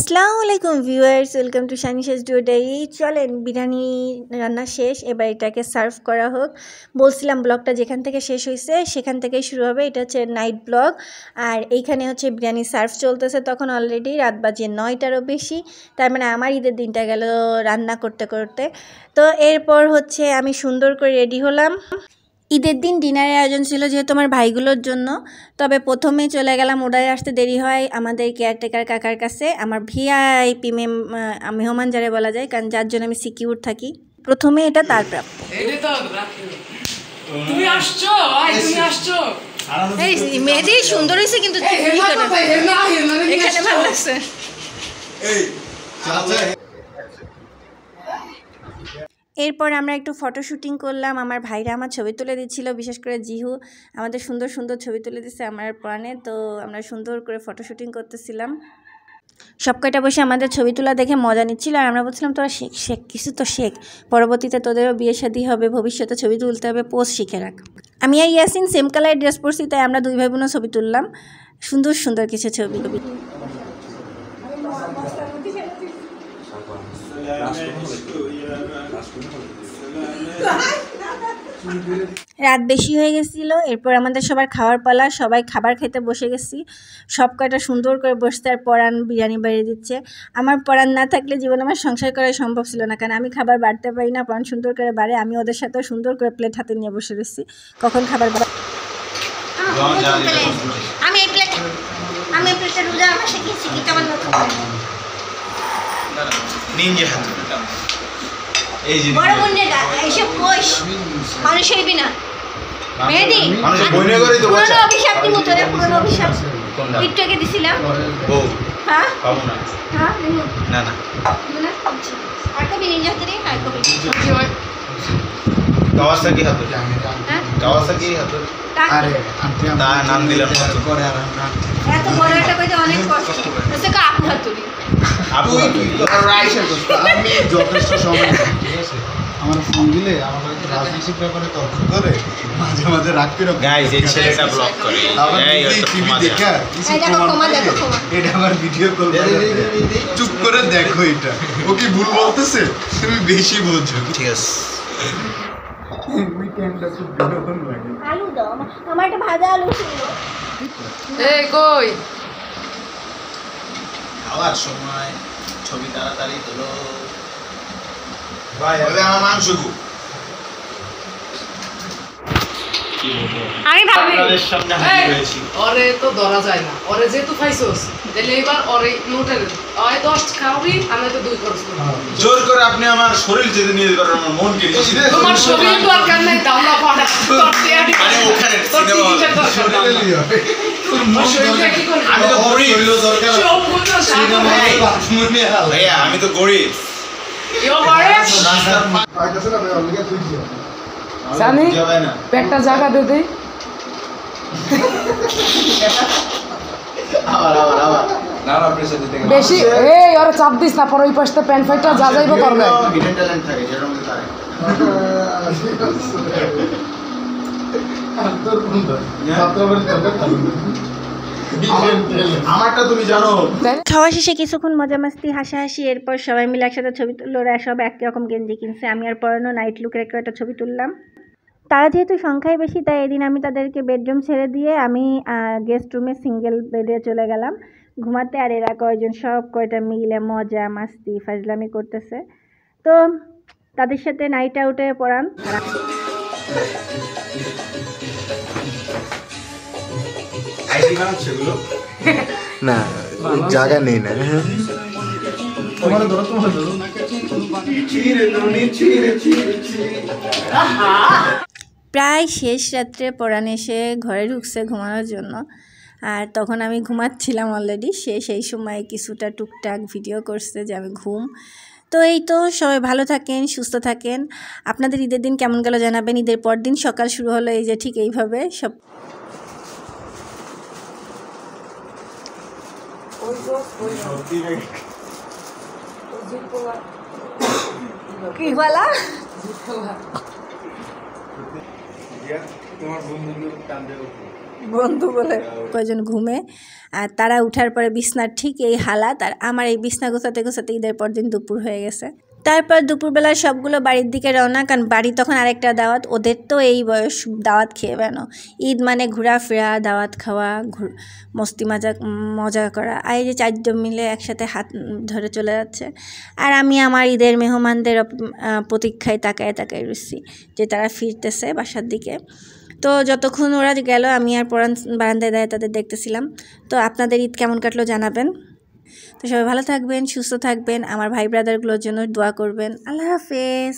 আসসালামু আলাইকুম viewers, welcome to শানিশাস ডুও ডায়েরি। চলেন বিরিয়ানি রান্না শেষ, এবার এটাকে সার্ভ করা হোক। বলছিলাম ব্লগটা যেখান থেকে শেষ হয়েছে সেখান থেকেই শুরু হবে। এটা হচ্ছে নাইট ব্লগ, আর এইখানে হচ্ছে বিরিয়ানি সার্ভ চলতেছে। তখন অলরেডি রাত বাজে 9টারও বেশি, তার মানে আমার ঈদের দিনটা গেল রান্না করতে করতে। তো এরপর হচ্ছে আমি সুন্দর করে রেডি হলাম। ঈদের দিন ডিনারের আয়োজন ছিল যেহেতু আমার ভাইগুলোর জন্য, তবে প্রথমেই চলে গেলাম, ওরাই আসতে দেরি হয় আমাদের কেয়ারটেকার কাকার কাছে, আমার ভিআইপি মেহমান যারা বলা যায়, কারণ যার জন্য আমি সিকিউর থাকি। প্রথমে এটা তার প্রাপ্য। মেয়েদের সুন্দর হয়েছে কিন্তু এখানে ভালো লাগছে। এরপর আমরা একটু ফটো শুটিং করলাম। আমার ভাইরা আমার ছবি তুলে দিচ্ছিল, বিশেষ করে জিহু আমাদের সুন্দর সুন্দর ছবি তুলে দিচ্ছে আমার প্রাণে। তো আমরা সুন্দর করে ফটো শুটিং করতেছিলাম। সব কয়টা বসে আমাদের ছবি তোলা দেখে মজা নিচ্ছিল, আর আমরা বলছিলাম তোরা শেখ কিছু তো শেখ, পরবর্তীতে তোদেরও বিয়ে শাদী হবে, ভবিষ্যতে ছবি তুলতে হবে, পোজ শিখে রাখ। আমি আর ইয়াসিন সেম কালার ড্রেস পরছি, তাই আমরা দুই ভাই বোনও ছবি তুললাম, সুন্দর সুন্দর কিছু ছবি। রাত বেশি হয়ে গেছিল, এরপর আমাদের সবার খাওয়ার পালা, সবাই খাবার খেতে বসে গেছি। সব কয়টা সুন্দর করে বসতে, আর পরাণ বিরিয়ানি বাড়িয়ে দিচ্ছে। আমার পরাণ না থাকলে জীবনে আমার সংসার করা সম্ভব ছিল না, কারণ আমি খাবার বাড়তে পারি না, পরাণ সুন্দর করে বাড়ে। আমি ওদের সাথেও সুন্দর করে প্লেট হাতে নিয়ে বসে রয়েছি, কখন খাবার বাড়ে। আমি এই প্লেটটা রোজা আমার শিখেছি কি কেমন বড় বোনের এইসব কোষ মানুষ হইবি না। মেহেদি পুরনো অভিশাপ দিব তোরে, পুরনো অভিশাপ একটুকে দিছিলাম। হ্যাঁ হ্যাঁ না না আর কবি নিয়ে যেতে রে, আর কবি কাওয়াসাকি হাতে, কাওয়াসাকি হাতে আরে তা নাম দিলাম করে। আর এত বড় একটা কইতে অনেক কষ্ট হচ্ছে। কা আপু হাতুরি আপু আর রাইসা করতে আমি যথেষ্ট সময়, ঠিক আছে। আমার ফোন দিলে আমার রাজনৈতিক ব্যাপারে তর্ক করে, মাঝে মাঝে রাখতে রাখ। গাইস এই ছেলেটা ব্লক করে, এই হয়তো টিভি দেখা এটা আমার ভিডিও কল করে চুপ করে দেখো। এটা ও কি ভুল বলতেছে, তুমি বেশি বোঝো, ঠিক আছে। উইকেন্ডটা খুব বিনোদন লাগে। আলু দাও, আমার একটা ভাজা আলু ছিল। এই কই খাওয়ার সময় ছবি তাড়াতাড়ি তোলো ভাই। আরে আমার মাংস গো, আমি ভাবি সামনে হাজির হয়েছি। ওরে তো ধরা যায় না, ওরে যেহেতু ফাইছস তাহলে এবার ওরে নোটের ওই 10 খাওয়াবি, আমি তো 2 খরচ করব। জোর করে আপনি আমার শরীর যেতে নিয়ে যেতে পারেন, আমার মনকে নিয়ে। তোমার শরীর দরকার নাই, দাওলা পাড়া তোর টিয়াডি আরে ওখানে সিনেমা হল তোর মন শরীরটা কি করে? আমি তো গরিব, হইল দরকার সব বুঝা সিনেমা মনে হাল ভাইয়া, আমি তো গরিব। ইও বারে আইতাছ না ভাই, অলরেডি তুই দিও জানি পেটটা জায়গা দে দে। আবার না না প্রেসার দিতে গেল বেশি। এই ওরে চাপ দিস না, পর ওই পাশে প্যান্ট ফাইটটা যা যাইবো করবে। হিডেন ট্যালেন্ট থাকে যেরকম তারে তোর কোন আমারটা তুমি জানো। খাওয়া শেষে কিছুক্ষণ মজা মাস্তি হাসাহাসি, এরপর সবাই মিলে একসাথে ছবি তুললো। ওরা সব একই রকম গেঞ্জি কিনছে, আমি আর পরানো নাইট লুকের একটা ছবি তুললাম। তারা যেহেতু সংখ্যায় বেশি, তাই এদিন আমি তাদেরকে বেডরুম ছেড়ে দিয়ে আমি গেস্ট রুমে সিঙ্গেল বেডে চলে গেলাম ঘুমাতে। আর এরা কয়জন সব কয়টা মিলে মজা মাস্তি ফাজলামি করতেছে। তো তাদের সাথে নাইট আউটে পড়ান। আইডি বানাচ্ছে এগুলো না জায়গা নেই না। তোমার ধরো প্রায় শেষ রাত্রে পরাণ এসে ঘরে ঢুকছে ঘুমানোর জন্য, আর তখন আমি ঘুমাচ্ছিলাম অলরেডি। সেই সময় কিছুটা টুকটাক ভিডিও করছে যে আমি ঘুম। তো এই তো, সবাই ভালো থাকেন, সুস্থ থাকেন। আপনাদের ঈদের দিন কেমন গেল জানাবেন। ঈদের পর দিন সকাল শুরু হলো এই যে ঠিক এইভাবে সব। কি বলা তোমার বন্ধুগুলো কান্দে বন্ধু বলে কয়জন ঘুমে, আর তারা উঠার পরে বিছনার ঠিক এই হালাত, আর আমার এই বিছনা গোছাতে গোছাতে ঈদের পর দিন দুপুর হয়ে গেছে। তারপর দুপুরবেলা সবগুলো বাড়ির দিকে রওনা, কারণ বাড়ি তখন আরেকটা দাওয়াত, ওদের তো এই বয়স দাওয়াত খেয়ে বেনো, ঈদ মানে ঘোরাফেরা, দাওয়াত খাওয়া, মস্তি মজা করা, আর এই যে 4 জন মিলে একসাথে হাত ধরে চলে যাচ্ছে। আর আমি আমার ঈদের মেহমানদের প্রতীক্ষায় তাকায় রয়েছি যে তারা ফিরতেছে বাসার দিকে। তো যতক্ষণ ওরা গেল আমি আর বারান্দায় দাঁড়িয়ে তাদের দেখতেছিলাম। তো আপনাদের ঈদ কেমন কাটলো জানাবেন। তো সবাই ভালো থাকবেন, সুস্থ থাকবেন, আমার ভাই ব্রাদারগুলোর জন্য দোয়া করবেন। আল্লাহ হাফেজ।